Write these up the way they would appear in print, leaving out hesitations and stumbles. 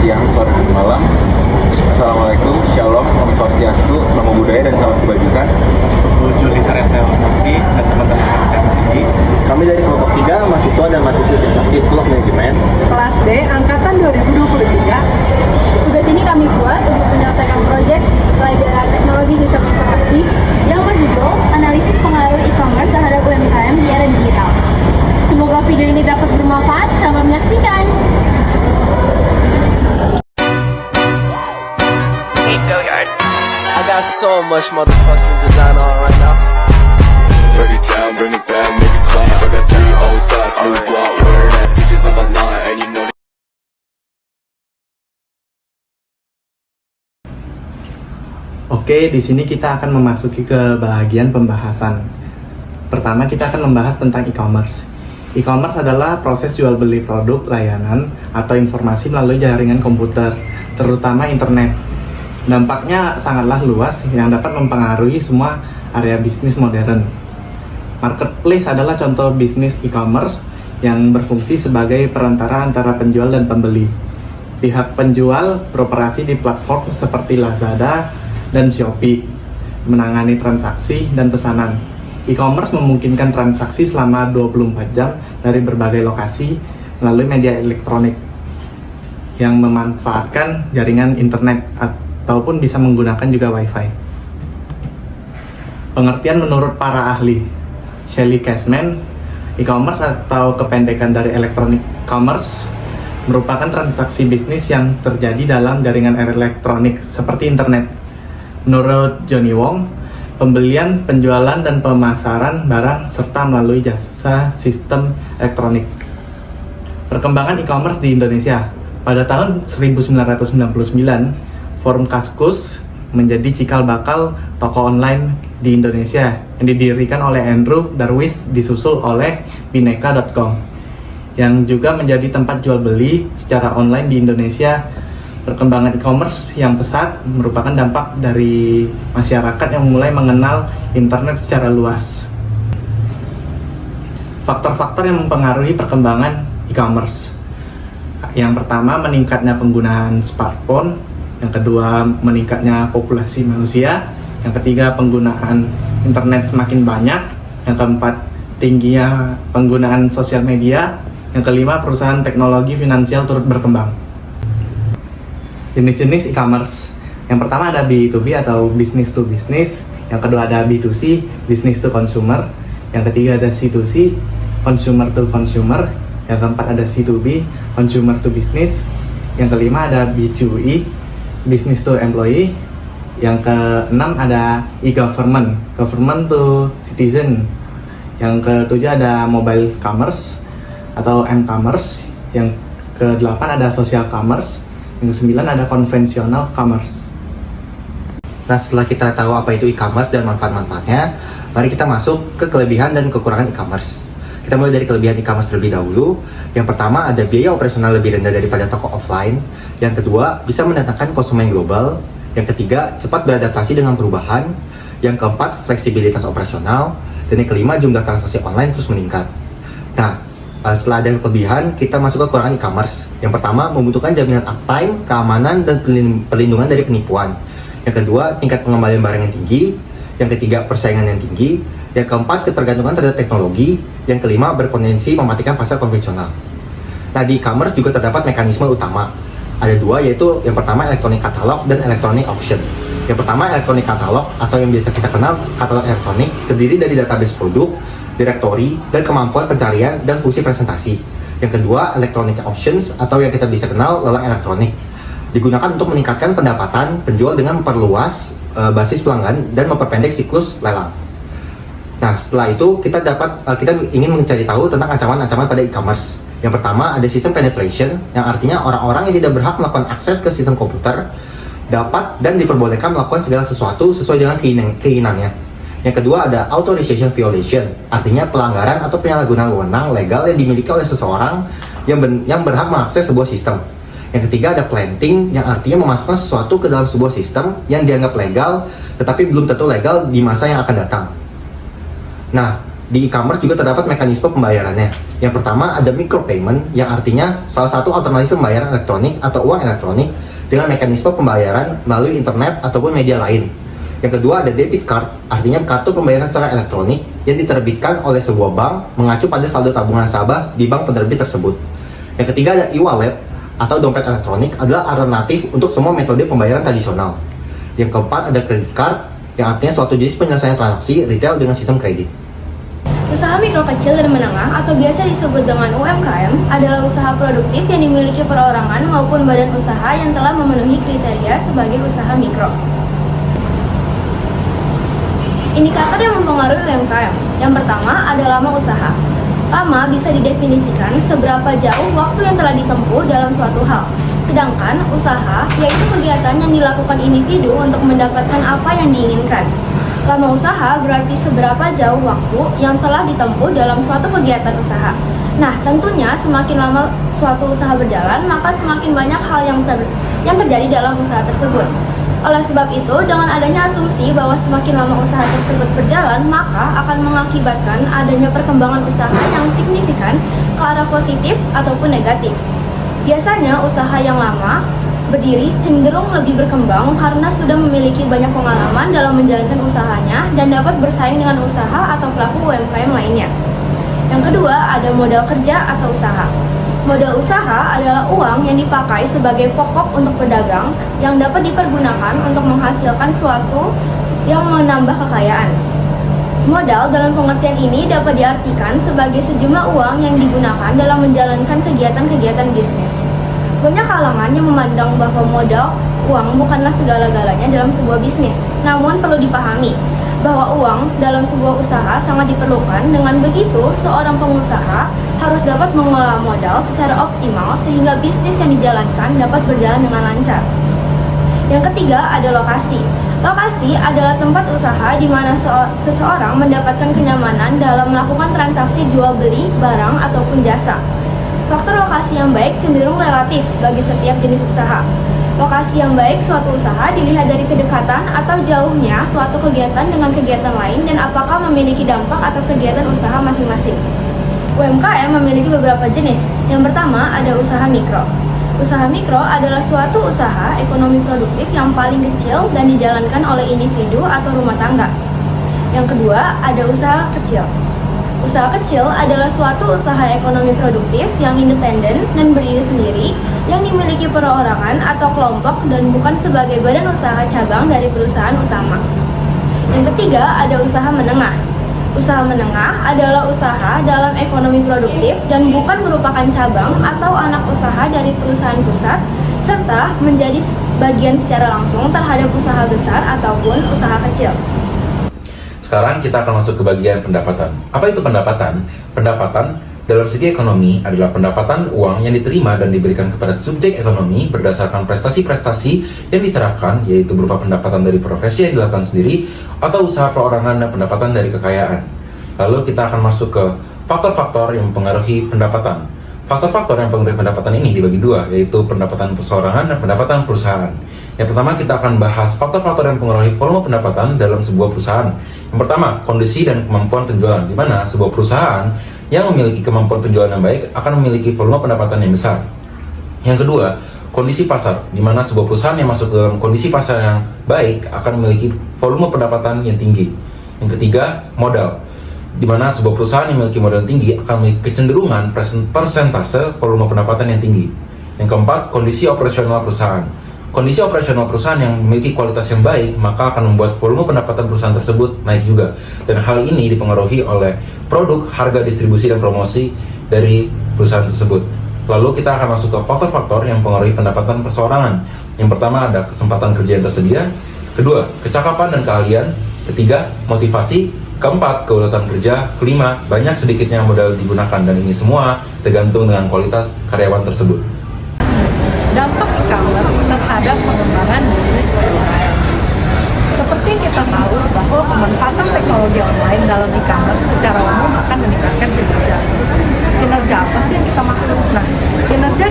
siang, sore, dan malam. Assalamualaikum, Shalom, Om Swastiastu, Namo Buddhaya, dan salam kebajikan. Bu Julisan yang saya hormati dan teman-teman yang saya kasihi. Kami dari kelompok 3, mahasiswa dan mahasiswi Trisakti School of Management Kelas B, Angkatan 2023. Tugas ini kami buat untuk menyelesaikan proyek pelajaran teknologi sistem informasi yang berjudul Analisis Pengaruh E-commerce terhadap UMKM di era digital. Semoga video ini dapat bermanfaat. Selamat menyaksikan. I got so much motherfucking design on right now. Break it down, bring it back, make it clap. I got 3 old thoughts, new block, where that bitches on my line, and you know. Oke, di sini kita akan memasuki ke bagian pembahasan. Pertama, kita akan membahas tentang e-commerce. E-commerce adalah proses jual beli produk, layanan, atau informasi melalui jaringan komputer, terutama internet. Dampaknya sangatlah luas yang dapat mempengaruhi semua area bisnis modern. Marketplace adalah contoh bisnis e-commerce yang berfungsi sebagai perantara antara penjual dan pembeli. Pihak penjual beroperasi di platform seperti Lazada dan Shopee, menangani transaksi dan pesanan. E-commerce memungkinkan transaksi selama 24 jam dari berbagai lokasi melalui media elektronik yang memanfaatkan jaringan internet ataupun bisa menggunakan juga WiFi. Pengertian menurut para ahli, Shelly Cashman, e-commerce atau kependekan dari electronic commerce merupakan transaksi bisnis yang terjadi dalam jaringan elektronik seperti internet. Menurut Johnny Wong, pembelian, penjualan, dan pemasaran barang serta melalui jasa sistem elektronik. Perkembangan e-commerce di Indonesia. Pada tahun 1999, Forum Kaskus menjadi cikal bakal toko online di Indonesia yang didirikan oleh Andrew Darwish, disusul oleh Bineka.com yang juga menjadi tempat jual beli secara online di Indonesia. Perkembangan e-commerce yang pesat merupakan dampak dari masyarakat yang mulai mengenal internet secara luas. Faktor-faktor yang mempengaruhi perkembangan e-commerce. Yang pertama, meningkatnya penggunaan smartphone. Yang kedua, meningkatnya populasi manusia. Yang ketiga, penggunaan internet semakin banyak. Yang keempat, tingginya penggunaan sosial media. Yang kelima, perusahaan teknologi finansial turut berkembang. Jenis-jenis e-commerce. Yang pertama ada B2B atau business to business. Yang kedua ada B2C, business to consumer. Yang ketiga ada C2C, consumer to consumer. Yang keempat ada C2B, consumer to business. Yang kelima ada B2E, business to employee. Yang keenam ada e-government, government to citizen. Yang ketujuh ada mobile commerce atau m-commerce. Yang kedelapan ada social commerce. Yang kesembilan ada konvensional commerce. Nah, setelah kita tahu apa itu e-commerce dan manfaat-manfaatnya, mari kita masuk ke kelebihan dan kekurangan e-commerce. Kita mulai dari kelebihan e-commerce terlebih dahulu. Yang pertama, ada biaya operasional lebih rendah daripada toko offline. Yang kedua, bisa mendatangkan konsumen global. Yang ketiga, cepat beradaptasi dengan perubahan. Yang keempat, fleksibilitas operasional. Dan yang kelima, jumlah transaksi online terus meningkat. Nah, setelah ada kelebihan, kita masuk ke kekurangan e-commerce. Yang pertama, membutuhkan jaminan uptime, keamanan, dan perlindungan dari penipuan. Yang kedua, tingkat pengembalian barang yang tinggi. Yang ketiga, persaingan yang tinggi. Yang keempat, ketergantungan terhadap teknologi. Yang kelima, berpotensi mematikan pasar konvensional. Nah, di e-commerce juga terdapat mekanisme utama. Ada dua, yaitu yang pertama elektronik katalog dan elektronik auction. Yang pertama, elektronik katalog atau yang biasa kita kenal katalog elektronik, terdiri dari database produk, direktori, dan kemampuan pencarian dan fungsi presentasi. Yang kedua, electronic auctions atau yang kita bisa kenal lelang elektronik, digunakan untuk meningkatkan pendapatan penjual dengan memperluas basis pelanggan dan memperpendek siklus lelang. Nah, setelah itu kita ingin mencari tahu tentang ancaman-ancaman pada e-commerce. Yang pertama, ada sistem penetration, yang artinya orang-orang yang tidak berhak melakukan akses ke sistem komputer dapat dan diperbolehkan melakukan segala sesuatu sesuai dengan keinginannya. Yang kedua, ada authorization violation, artinya pelanggaran atau penyalahgunaan wewenang legal yang dimiliki oleh seseorang yang berhak mengakses sebuah sistem. Yang ketiga, ada planting, yang artinya memasukkan sesuatu ke dalam sebuah sistem yang dianggap legal, tetapi belum tentu legal di masa yang akan datang. Nah, Di e-commerce juga terdapat mekanisme pembayarannya. Yang pertama ada micropayment, yang artinya salah satu alternatif pembayaran elektronik atau uang elektronik dengan mekanisme pembayaran melalui internet ataupun media lain. Yang kedua ada debit card, artinya kartu pembayaran secara elektronik yang diterbitkan oleh sebuah bank mengacu pada saldo tabungan nasabah di bank penerbit tersebut. Yang ketiga ada e-wallet atau dompet elektronik adalah alternatif untuk semua metode pembayaran tradisional. Yang keempat ada credit card, yang artinya suatu jenis penyelesaian transaksi retail dengan sistem kredit. Usaha mikro kecil dan menengah atau biasa disebut dengan UMKM adalah usaha produktif yang dimiliki perorangan maupun badan usaha yang telah memenuhi kriteria sebagai usaha mikro. Indikator yang mempengaruhi UMKM. Yang pertama ada lama usaha. Lama bisa didefinisikan seberapa jauh waktu yang telah ditempuh dalam suatu hal. Sedangkan usaha yaitu kegiatan yang dilakukan individu untuk mendapatkan apa yang diinginkan. Lama usaha berarti seberapa jauh waktu yang telah ditempuh dalam suatu kegiatan usaha. Nah, tentunya semakin lama suatu usaha berjalan, maka semakin banyak hal yang terjadi dalam usaha tersebut. Oleh sebab itu, dengan adanya asumsi bahwa semakin lama usaha tersebut berjalan, maka akan mengakibatkan adanya perkembangan usaha yang signifikan ke arah positif ataupun negatif. Biasanya usaha yang lama berdiri cenderung lebih berkembang karena sudah memiliki banyak pengalaman dalam menjalankan usahanya dan dapat bersaing dengan usaha atau pelaku UMKM lainnya. Yang kedua, ada modal kerja atau usaha. Modal usaha adalah uang yang dipakai sebagai pokok untuk pedagang yang dapat dipergunakan untuk menghasilkan suatu yang menambah kekayaan. Modal dalam pengertian ini dapat diartikan sebagai sejumlah uang yang digunakan dalam menjalankan kegiatan-kegiatan bisnis. Banyak kalangan yang memandang bahwa modal uang bukanlah segala-galanya dalam sebuah bisnis. Namun perlu dipahami bahwa uang dalam sebuah usaha sangat diperlukan. Dengan begitu, seorang pengusaha harus dapat mengelola modal secara optimal sehingga bisnis yang dijalankan dapat berjalan dengan lancar. Yang ketiga ada lokasi. Lokasi adalah tempat usaha di mana seseorang mendapatkan kenyamanan dalam melakukan transaksi jual beli barang ataupun jasa. Faktor lokasi yang baik cenderung relatif bagi setiap jenis usaha. Lokasi yang baik suatu usaha dilihat dari kedekatan atau jauhnya suatu kegiatan dengan kegiatan lain dan apakah memiliki dampak atas kegiatan usaha masing-masing. UMKM memiliki beberapa jenis. Yang pertama ada usaha mikro. Usaha mikro adalah suatu usaha ekonomi produktif yang paling kecil dan dijalankan oleh individu atau rumah tangga. Yang kedua ada usaha kecil. Usaha kecil adalah suatu usaha ekonomi produktif yang independen dan berdiri sendiri yang dimiliki perorangan atau kelompok dan bukan sebagai badan usaha cabang dari perusahaan utama. Yang ketiga ada usaha menengah. Usaha menengah adalah usaha dalam ekonomi produktif dan bukan merupakan cabang atau anak usaha dari perusahaan pusat serta menjadi bagian secara langsung terhadap usaha besar ataupun usaha kecil. Sekarang kita akan masuk ke bagian pendapatan. Apa itu pendapatan? Pendapatan dalam segi ekonomi adalah pendapatan uang yang diterima dan diberikan kepada subjek ekonomi berdasarkan prestasi-prestasi yang diserahkan, yaitu berupa pendapatan dari profesi yang dilakukan sendiri atau usaha perorangan dan pendapatan dari kekayaan. Lalu kita akan masuk ke faktor-faktor yang mempengaruhi pendapatan. Faktor-faktor yang mempengaruhi pendapatan ini dibagi dua, yaitu pendapatan perorangan dan pendapatan perusahaan. Yang pertama kita akan bahas faktor-faktor yang mempengaruhi volume pendapatan dalam sebuah perusahaan. Yang pertama, kondisi dan kemampuan penjualan, di mana sebuah perusahaan yang memiliki kemampuan penjualan yang baik akan memiliki volume pendapatan yang besar. Yang kedua, kondisi pasar, di mana sebuah perusahaan yang masuk ke dalam kondisi pasar yang baik akan memiliki volume pendapatan yang tinggi. Yang ketiga, modal, di mana sebuah perusahaan yang memiliki modal tinggi akan memiliki kecenderungan persentase volume pendapatan yang tinggi. Yang keempat, kondisi operasional perusahaan. Kondisi operasional perusahaan yang memiliki kualitas yang baik maka akan membuat volume pendapatan perusahaan tersebut naik juga. Dan hal ini dipengaruhi oleh produk, harga, distribusi, dan promosi dari perusahaan tersebut. Lalu kita akan masuk ke faktor-faktor yang mempengaruhi pendapatan perseorangan. Yang pertama ada kesempatan kerja yang tersedia. Kedua, kecakapan dan keahlian. Ketiga, motivasi. Keempat, keulatan kerja. Kelima, banyak sedikitnya modal digunakan. Dan ini semua tergantung dengan kualitas karyawan tersebut. Dampak e-commerce terhadap pengembangan bisnis UMKM. Seperti kita tahu bahwa pemanfaatan teknologi online dalam e-commerce secara umum akan meningkatkan kinerja. Kinerja apa sih yang kita maksud? Nah, kinerja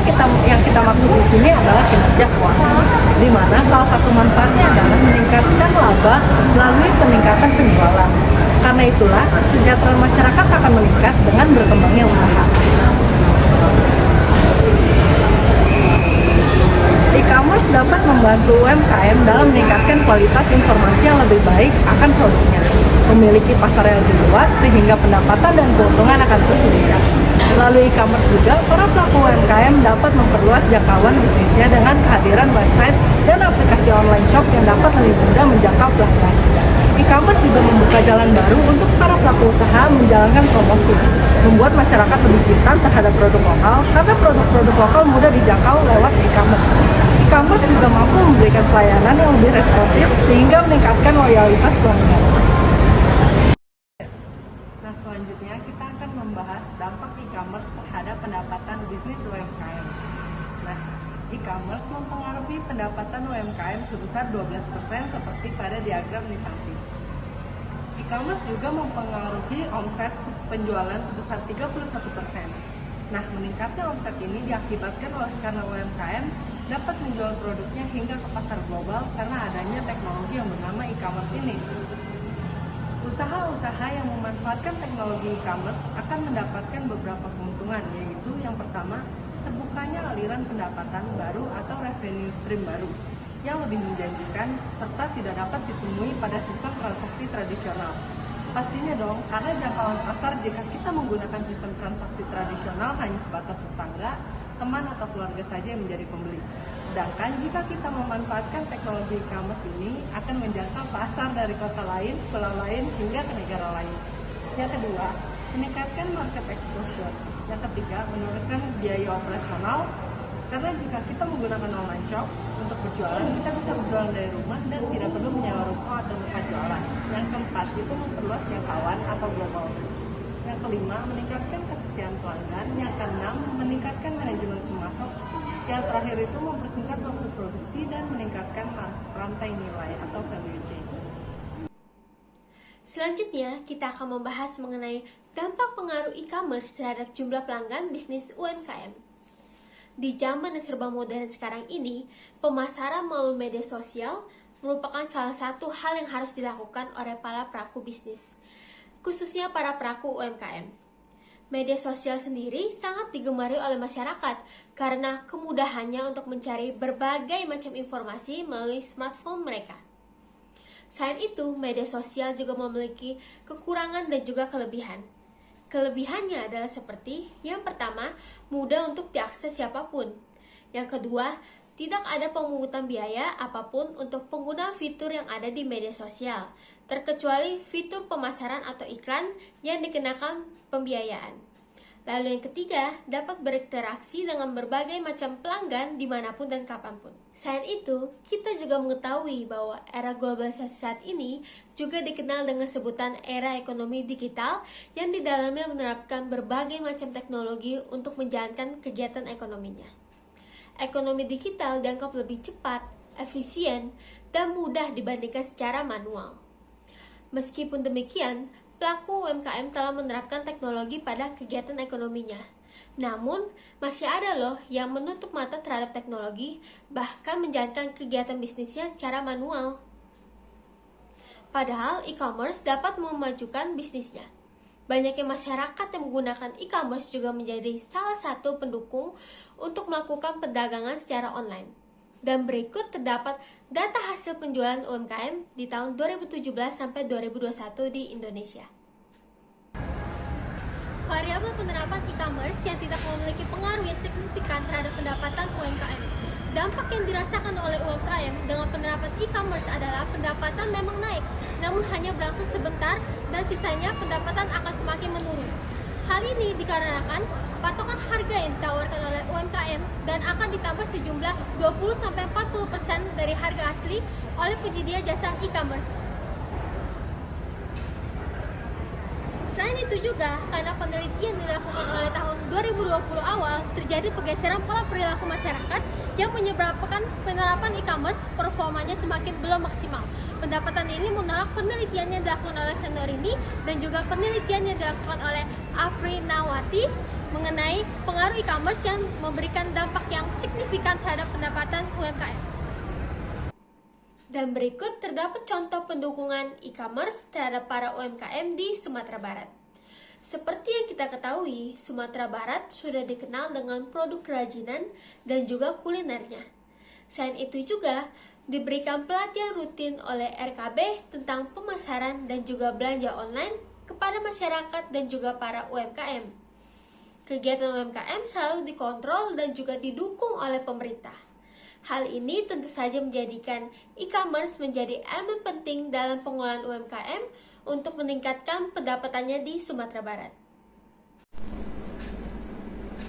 yang kita maksud di sini adalah kinerja keuangan, di mana salah satu manfaatnya adalah meningkatkan laba melalui peningkatan penjualan. Karena itulah, kesejahteraan masyarakat akan meningkat dengan berkembangnya usaha. E-commerce dapat membantu UMKM dalam meningkatkan kualitas informasi yang lebih baik akan produknya, memiliki pasar yang lebih luas sehingga pendapatan dan keuntungan akan terus meningkat. Melalui e-commerce juga, para pelaku UMKM dapat memperluas jangkauan bisnisnya dengan kehadiran website dan aplikasi online shop yang dapat lebih mudah menjangkau pelanggan. E-commerce juga membuka jalan baru untuk para pelaku usaha menjalankan promosi, membuat masyarakat lebih cinta terhadap produk lokal karena produk-produk lokal mudah dijangkau lewat e-commerce. E-commerce juga mampu memberikan pelayanan yang lebih responsif sehingga meningkatkan loyalitas pelanggan. Nah, selanjutnya kita akan membahas dampak e-commerce terhadap pendapatan bisnis UMKM. Nah, e-commerce mempengaruhi pendapatan UMKM sebesar 12% seperti pada diagram di samping. E-commerce juga mempengaruhi omset penjualan sebesar 31%. Nah, meningkatnya omset ini diakibatkan oleh karena UMKM dapat menjual produknya hingga ke pasar global karena adanya teknologi yang bernama e-commerce ini. Usaha-usaha yang memanfaatkan teknologi e-commerce akan mendapatkan beberapa keuntungan, yaitu yang pertama, terbukanya aliran pendapatan baru atau revenue stream baru yang lebih menjanjikan serta tidak dapat ditemui pada sistem transaksi tradisional. Pastinya dong, karena jangkauan pasar jika kita menggunakan sistem transaksi tradisional hanya sebatas tetangga, teman atau keluarga saja yang menjadi pembeli. Sedangkan jika kita memanfaatkan teknologi e-commerce ini akan menjangkau pasar dari kota lain, pulau lain, hingga ke negara lain. Yang kedua, meningkatkan market exposure. Yang ketiga, menurunkan biaya operasional. Karena jika kita menggunakan online shop untuk berjualan, kita bisa berjualan dari rumah dan tidak perlu menyewa ruko atau tempat jualan. Yang keempat, itu memperluas jangkauan atau global. Yang kelima, meningkatkan kesetiaan pelanggan. Yang keenam, meningkatkan manajemen pemasok. Yang terakhir itu mempersingkat waktu produksi dan meningkatkan rantai nilai atau value chain. Selanjutnya, kita akan membahas mengenai dampak pengaruh e-commerce terhadap jumlah pelanggan bisnis UMKM. Di zaman yang serba modern sekarang ini, pemasaran melalui media sosial merupakan salah satu hal yang harus dilakukan oleh para pelaku bisnis, khususnya para pelaku UMKM. Media sosial sendiri sangat digemari oleh masyarakat karena kemudahannya untuk mencari berbagai macam informasi melalui smartphone mereka. Selain itu, media sosial juga memiliki kekurangan dan juga kelebihan. Kelebihannya adalah seperti, yang pertama, mudah untuk diakses siapapun. Yang kedua, tidak ada pemungutan biaya apapun untuk pengguna fitur yang ada di media sosial, terkecuali fitur pemasaran atau iklan yang dikenakan pembiayaan. Lalu yang ketiga, dapat berinteraksi dengan berbagai macam pelanggan dimanapun dan kapanpun. Selain itu, kita juga mengetahui bahwa era globalisasi saat ini juga dikenal dengan sebutan era ekonomi digital yang di dalamnya menerapkan berbagai macam teknologi untuk menjalankan kegiatan ekonominya. Ekonomi digital dianggap lebih cepat, efisien, dan mudah dibandingkan secara manual. Meskipun demikian, pelaku UMKM telah menerapkan teknologi pada kegiatan ekonominya. Namun, masih ada loh yang menutup mata terhadap teknologi, bahkan menjalankan kegiatan bisnisnya secara manual. Padahal e-commerce dapat memajukan bisnisnya. Banyaknya masyarakat yang menggunakan e-commerce juga menjadi salah satu pendukung untuk melakukan perdagangan secara online. Dan berikut terdapat data hasil penjualan UMKM di tahun 2017 sampai 2021 di Indonesia. Variabel penerapan e-commerce yang tidak memiliki pengaruh yang signifikan terhadap pendapatan UMKM. Dampak yang dirasakan oleh UMKM dengan penerapan e-commerce adalah pendapatan memang naik, namun hanya berlangsung sebentar dan sisanya pendapatan akan semakin menurun. Hal ini dikarenakan patokan harga yang ditawarkan oleh UMKM dan akan ditambah sejumlah 20-40% dari harga asli oleh penyedia jasa e-commerce. Selain itu juga, karena penelitian dilakukan oleh tahun 2020 awal, terjadi pergeseran pola perilaku masyarakat yang menyebabkan penerapan e-commerce performanya semakin belum maksimal. Pendapatan ini menolak penelitian yang dilakukan oleh Sendorini dan juga penelitian yang dilakukan oleh Afri Nawati mengenai pengaruh e-commerce yang memberikan dampak yang signifikan terhadap pendapatan UMKM. Dan berikut terdapat contoh pendukungan e-commerce terhadap para UMKM di Sumatera Barat. Seperti yang kita ketahui, Sumatera Barat sudah dikenal dengan produk kerajinan dan juga kulinernya. Selain itu juga, diberikan pelatihan rutin oleh RKB tentang pemasaran dan juga belanja online kepada masyarakat dan juga para UMKM. Kegiatan UMKM selalu dikontrol dan juga didukung oleh pemerintah. Hal ini tentu saja menjadikan e-commerce menjadi elemen penting dalam pengelolaan UMKM untuk meningkatkan pendapatannya di Sumatera Barat.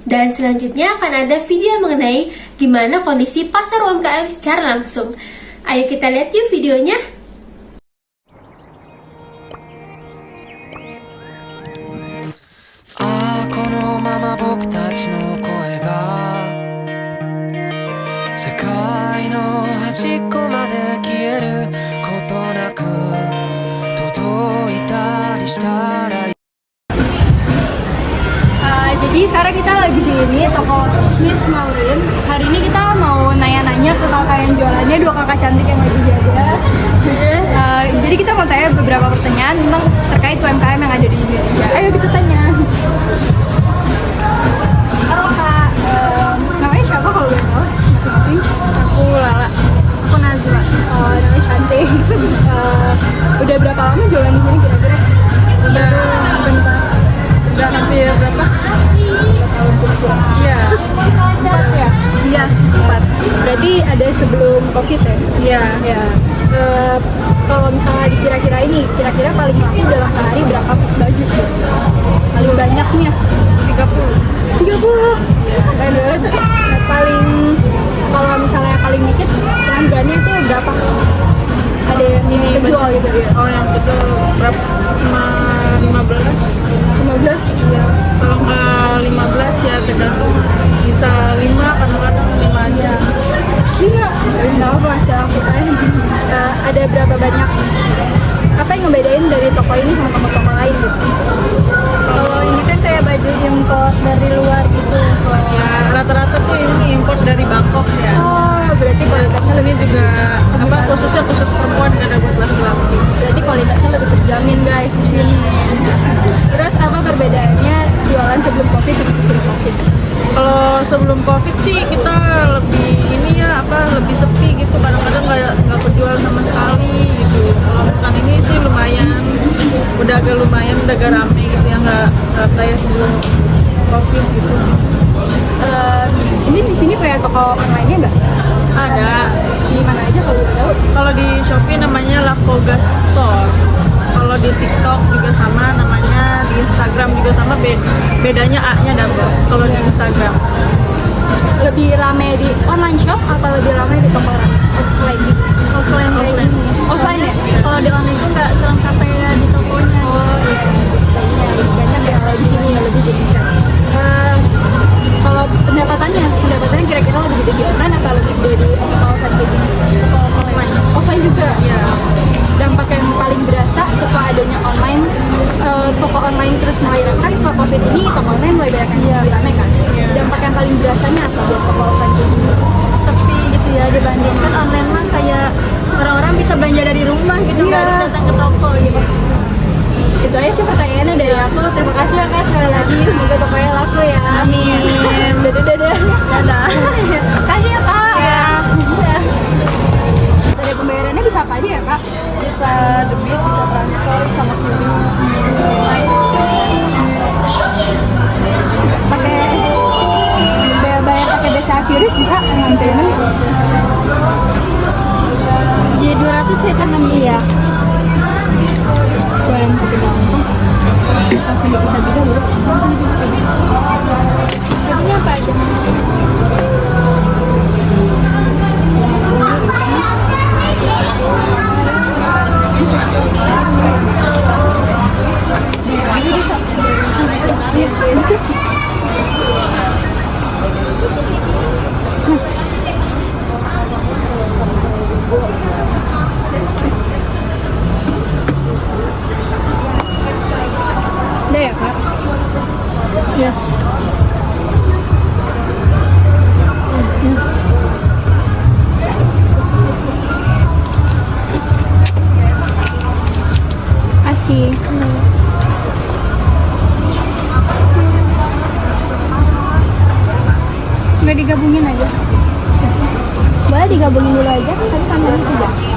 Dan selanjutnya akan ada video mengenai gimana kondisi pasar UMKM secara langsung. Ayo kita lihat yuk videonya. このまま僕たちの声が世界の端っこまで消えることなく届いたりしたら Jadi sekarang kita lagi di ini toko Miss Maureen. Hari ini kita mau nanya-nanya ke kakak yang jualannya, dua kakak cantik yang lagi jaga. Jadi kita mau tanya beberapa pertanyaan tentang terkait UMKM yang ada di Indonesia. Ayo kita tanya. Halo kak, namanya siapa kalau boleh tahu? Aku Lala. Aku Nazla. Oh, namanya cantik. Udah berapa lama jualan di sini kira-kira? Udah hampir berapa? Iya. 4 ya? Iya, 4. Berarti ada sebelum Covid ya? Iya. Ya. Kalau misalnya dikira-kira ini, kira-kira paling laku dalam sehari berapa piece baju? Paling banyaknya? 30. 30? Paling, kalau misalnya paling dikit, pelanggannya itu berapa? Ada yang kejual gitu ya? Oh, yang betul berapa? 15? Iya. Kalau nggak 15 ya tergantung, bisa 5, kadang-kadang 5 aja. 5? Nggak apa, masih aku tanya. Ada berapa banyak, apa yang ngebedain dari toko ini sama toko-toko lain gitu? Kalau ini kan kayak baju import dari luar gitu. Ya rata-rata tuh ini import dari Bangkok ya. Oh, berarti kualitasnya lebih Juga apa khususnya khusus perempuan, nggak ada buat laki-laki. Berarti kualitasnya lebih terjamin guys di sini. Terus apa perbedaannya jualan sebelum Covid sama sesudah Covid? Kalau sebelum Covid sih kita lebih ini ya lebih sepi gitu, kadang-kadang nggak kejual sama sekali gitu. Kalau misalkan ini sih lumayan, udah agak rame gitu ya, nggak kayak sebelum Covid gitu. Ini di sini punya toko online-nya nggak? Ada. Di mana aja kalau udah tahu? Kalau di Shopee namanya Lakoga Store. Kalau di TikTok juga sama namanya, di Instagram juga sama, bedanya A-nya double kalau di Instagram. Lebih rame di online shop apa lebih rame di toko offline gitu? Offline. Offline ya? Kalau di online itu nggak selengkap kayak di tokonya. Oh iya, sebaiknya lebih banyak ya kalau di sini ya, lebih jadi bisa. Kalau pendapatannya kira-kira lebih gede di online atau lebih gede di offline kayak gini? Offline juga? Iya. Dampak yang paling berasa setelah adanya online, toko online terus mulai ramai setelah Covid ini, toko online mulai banyak yang ramai kan? Dampak yang paling berasanya apa buat toko offline kayak gini? Sepi gitu ya, dibandingkan online mah kayak orang-orang bisa belanja dari rumah gitu, nggak harus datang ke toko gitu. Itu aja sih pertanyaannya dari aku. Terima kasih ya kak sekali lagi, semoga tokonya laku ya. Amin. Dadah. Kasih ya kak. Iya. Dari pembayarannya bisa apa aja ya kak? Bisa debit, bisa transfer, sama QRIS. Pakai bayar pakai Desa QRIS bisa non payment? Jadi 200 ya kan iya. Boleh pakai gampang. Langsung bisa juga bro. Jadinya apa aja? Udah ya kak? Ya. digabungin dulu aja, kan tadi kami 3.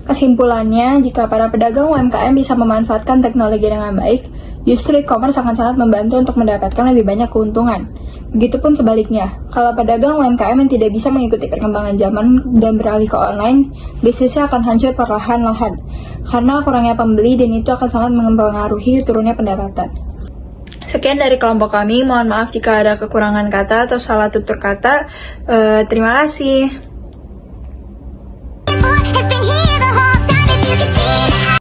Kesimpulannya, jika para pedagang UMKM bisa memanfaatkan teknologi dengan baik, justru e-commerce akan sangat membantu untuk mendapatkan lebih banyak keuntungan. Begitupun sebaliknya, kalau pedagang UMKM yang tidak bisa mengikuti perkembangan zaman dan beralih ke online, bisnisnya akan hancur perlahan-lahan, karena kurangnya pembeli dan itu akan sangat mempengaruhi turunnya pendapatan. Sekian dari kelompok kami, mohon maaf jika ada kekurangan kata atau salah tutur kata. Terima kasih.